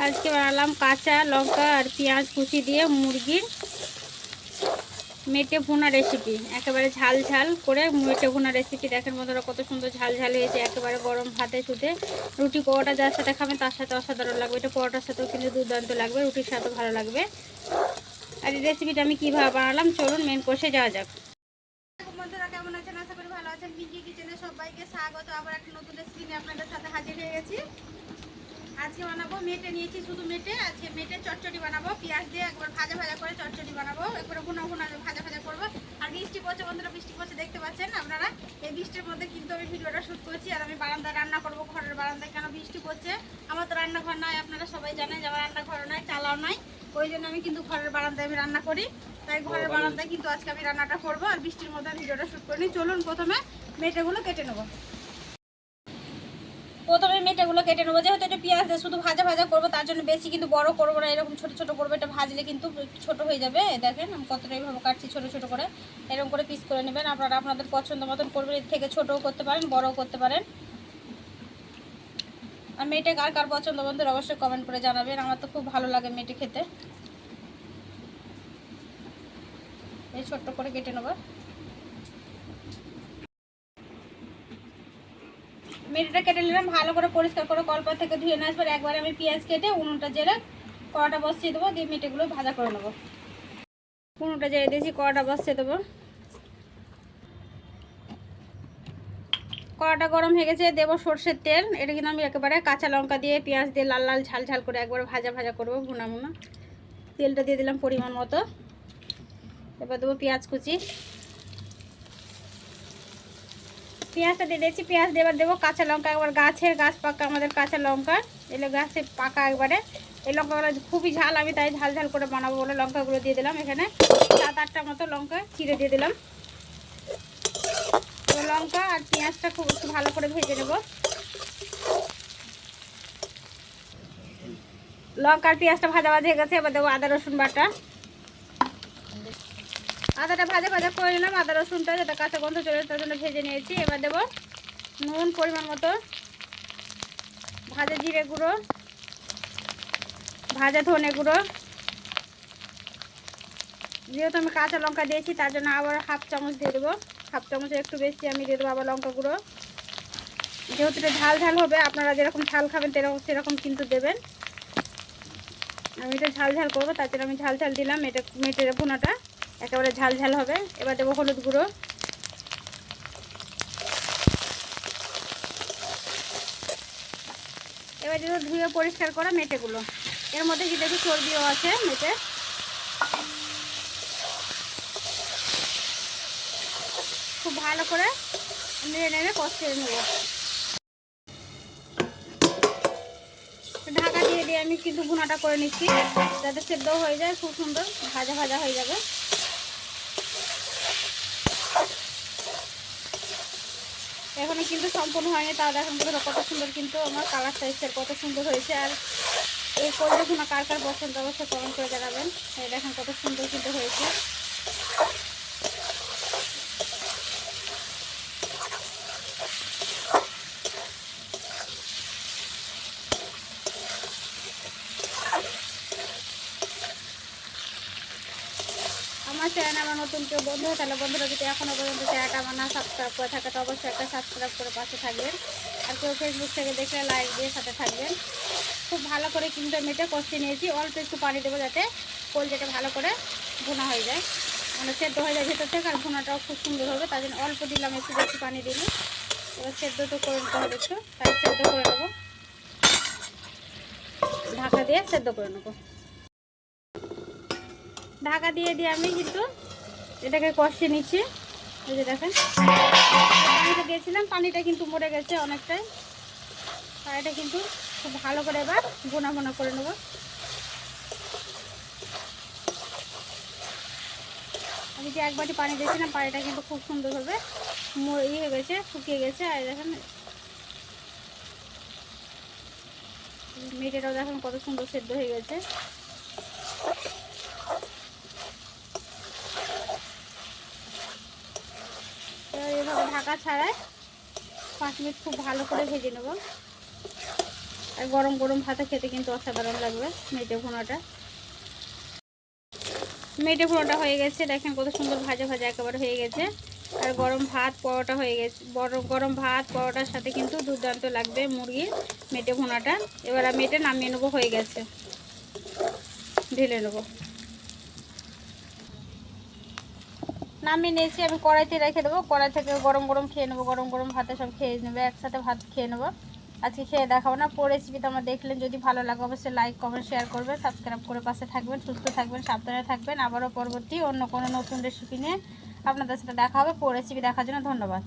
আজকে বানালাম কাঁচা লঙ্কা আর পেঁয়াজ কুচি দিয়ে মুরগির মেটে ভুনা রেসিপি। একেবারে ঝাল ঝাল করে মেটে ভুনা রেসিপি। দেখেন বন্ধুরা কত সুন্দর ঝাল ঝাল হয়েছে। একেবারে গরম ভাতে শুধু রুটি পরোটা যার সাথে খাবেন তার সাথে অসাধারণ লাগবে। এটা পরোটার সাথেও কিন্তু দুর্দান্ত লাগবে, রুটির সাথেও ভালো লাগবে। আর এই রেসিপিটা আমি কীভাবে বানালাম চলুন মেন কোর্সে যাওয়া যাক। বন্ধুরা কেমন আছেন? আশা করি ভালো আছেন। পিঙ্কি কিচেনে সবাইকে স্বাগত। আবার একটা নতুন রেসিপি নিয়ে আপনাদের সাথে হাজির হয়ে গেছি। আজকে বানাবো মেটে নিয়েছি, শুধু মেটে। আজকে মেটে চচ্চড়ি বানাবো, পেঁয়াজ দিয়ে একবার ভাজা ভাজা করে চচ্চড়ি বানাবো, একবার ভুনা ভুনা ভাজা ভাজা করবো। আর বৃষ্টি পড়ছে বন্ধুরা, বৃষ্টি পড়ছে দেখতে পাচ্ছেন আপনারা। এই বৃষ্টির মধ্যে কিন্তু আমি ভিডিওটা শ্যুট করছি। আর আমি বারান্দায় রান্না করবো, ঘরের বারান্দায়। কেন বৃষ্টি পড়ছে, আমার তো রান্নাঘর নাই, আপনারা সবাই জানেন যে আমার রান্নাঘর নাই, চালাও নাই। ওই জন্য আমি কিন্তু ঘরের বারান্দায় আমি রান্না করি। তাই ঘরের বারান্দায় কিন্তু আজকে আমি রান্নাটা করবো। আর বৃষ্টির মধ্যে ভিডিওটা শ্যুট করিনি। চলুন প্রথমে মেটেগুলো কেটে নেবো। প্রথমে মেটেগুলো কেটে নেবো। যেহেতু এটা পেঁয়াজ দিয়ে শুধু ভাজা ভাজা করবো, তার জন্য বেশি কিন্তু বড় করবো না, এরকম ছোট ছোট করবো। এটা ভাজলে কিন্তু ছোট হয়ে যাবে। দেখেন আমি কতটা এইভাবে কাটছি, ছোট ছোট করে এরকম করে পিস করে নেবেন। আপনারা আপনাদের পছন্দ মতন করবেন, এর থেকে ছোটও করতে পারেন, বড়ও করতে পারেন। আর মেটে কার কার পছন্দ বন্ধুরা অবশ্যই কমেন্ট করে জানাবেন। আমার তো খুব ভালো লাগে মেটে খেতে। এই ছোট্ট করে কেটে নেবো। মেটেটা কেটে নিলাম, ভালো করে পরিষ্কার করে কলপাত থেকে ধুয়ে নিয়ে আসবার। একবার আমি পেঁয়াজ কেটে উনুনটা জেরে কড়াটা বসিয়ে দেবো, দিয়ে মেটেগুলো ভাজা করে নেবো। উনুনটা জেরে দিয়েছি, কড়াটা বসিয়ে দেবো। কড়াটা গরম হয়ে গেছে, দেবো সর্ষের তেল। এটা কিন্তু আমি একেবারে কাঁচা লঙ্কা দিয়ে পেঁয়াজ দিয়ে লাল লাল ঝাল ঝাল করে একবারে ভাজা ভাজা করবো, ভুনা ভুনা। তেলটা দিয়ে দিলাম পরিমাণ মতো। এবার দেবো পেঁয়াজ কুচি। পেঁয়াজটা দিয়ে দিয়েছি, পেঁয়াজ দিয়ে এবার দেবো কাঁচা লঙ্কা। একবার গাছ পাকা আমাদের কাঁচা লঙ্কা, এগুলো গাছে পাকা একবারে। এই লঙ্কাগুলো খুবই ঝাল, আমি তাই ঝাল ঝাল করে বানাবো বলে লঙ্কাগুলো দিয়ে দিলাম। এখানে 7-8টা মতো লঙ্কা চিড়ে দিয়ে দিলাম। লঙ্কা আর পেঁয়াজটা খুব একটু ভালো করে ভেজে নেব। লঙ্কা আর পেঁয়াজটা ভাজা ভাজা হয়ে গেছে। এবার দেবো আদা রসুন বাটা। আদাটা ভাজা ভাজা করে নিলাম, আদা রসুনটা যেটা কাঁচা গন্ধ চলে তার জন্য ভেজে নিয়েছি। এবার দেবো নুন পরিমাণ মতো, ভাজা জিরে গুঁড়ো, ভাজা ধনে গুঁড়ো। যেহেতু আমি কাঁচা লঙ্কা দিয়েছি তার জন্য আবার 1/2 চামচ দিয়ে দেবো। 1/2 চামচের একটু বেশি আমি দিয়ে দেবো আবার লঙ্কা গুঁড়ো। যেহেতু এটা ঝাল ঝাল হবে, আপনারা যেরকম ঝাল খাবেন সেরকম কিন্তু দেবেন। আমি এটা ঝাল ঝাল করবো, তার জন্য আমি ঝাল ঝাল দিলাম। এটা মেটের ভুনাটা একেবারে ঝাল ঝাল হবে। এবার দেবো হলুদ গুঁড়ো। এবার দেবো ধুয়ে পরিষ্কার করা মেটেগুলো। এর মধ্যে কি দেখি চর্বিও আছে মেটে। খুব ভালো করে নেড়ে নেড়ে কষিয়ে নেব। ঢাকা দিয়ে দিয়ে আমি কিন্তু ভুনাটা করে নিচ্ছি, যাতে সেদ্ধ হয়ে যায়, খুব সুন্দর ভাজা ভাজা হয়ে যাবে। এখনো কিন্তু সম্পূর্ণ হয়নি, তাও দেখেন কত সুন্দর কিন্তু আমার কালারটা এসছে, কত সুন্দর হয়েছে। আর এই কলটা ভুনা কার কার পছন্দ অবশ্যই কমেন্ট করে জানাবেন। এই দেখেন কত সুন্দর কিন্তু হয়েছে। আমার চ্যানেল আমার নতুন কেউ বন্ধু হয় তাহলে বন্ধুরা যদি এখনও পর্যন্ত চ্যানেলটা আমার না সাবস্ক্রাইব করে থাকে তো অবশ্যই একটা সাবস্ক্রাইব করে পাশে থাকবেন। আর কেউ ফেসবুক থেকে দেখলে লাইক দিয়ে সাথে থাকবেন। খুব ভালো করে কিন্তু মেটে কষিয়ে নিয়েছি। অল্প একটু পানি দেবো যাতে কলজাটা ভালো করে ভুনা হয়ে যায়, মানে সেদ্ধ হয়ে যায় ভেতর থেকে। আর ভুনাটাও খুব সুন্দর হবে, তার জন্য অল্প দিলাম, একটু বেশি পানি দিলাম। এবার সেদ্ধ তো করে নিতে হবে একটু, তাই সেদ্ধ করে নেবো। ঢাকা দিয়ে সেদ্ধ করে নেবো। ঢাকা দিয়ে দিয়ে আমি কিন্তু এটাকে কষিয়ে নিচ্ছি। এই যে দেখেন পানিটা দিয়েছিলাম, পানিটা কিন্তু মরে গেছে অনেকটাই। আর এটা কিন্তু খুব ভালো করে এবার ভুনা ভুনা করে নেব। আমি যে 1 বাটি পানি দিয়েছিলাম, পানিটা কিন্তু খুব সুন্দরভাবে হয়ে গেছে, শুকিয়ে গেছে। আর দেখেন মেটেটাও দেখেন কত সুন্দর সেদ্ধ হয়ে গেছে। এভাবে ঢাকা ছাড়ায় 5 মিনিট খুব ভালো করে ভেজে নেব। আর গরম গরম ভাতে খেতে কিন্তু অসাধারণ লাগবে মেটে ভুনাটা। মেটে ভুনাটা হয়ে গেছে, দেখেন কত সুন্দর ভাজা ভাজা একেবারে হয়ে গেছে। আর গরম ভাত পরোটা হয়ে গেছে, গরম ভাত পরোটার সাথে কিন্তু দুর্দান্ত লাগবে মুরগির মেটে ভুনাটা। এবার আমি এটা নামিয়ে নেবো, হয়ে গেছে, ঢেলে নেবো। নামিয়ে নিয়েছি, আমি কড়াইতে রেখে দেবো, কড়াই থেকে গরম গরম খেয়ে নেবো, গরম গরম ভাতে সব খেয়ে নেবে, একসাথে ভাত খেয়ে নেবো। আজকে খেয়ে দেখাবো না, পুরো রেসিপিটা আমার দেখলেন, যদি ভালো লাগে অবশ্যই লাইক কমেন্ট শেয়ার করবেন, সাবস্ক্রাইব করে পাশে থাকবেন। সুস্থ থাকবেন, সাবধানে থাকবেন। আবারও পরবর্তী অন্য কোনো নতুন রেসিপি নিয়ে আপনাদের সাথে দেখা হবে। পুরো রেসিপি দেখার জন্য ধন্যবাদ।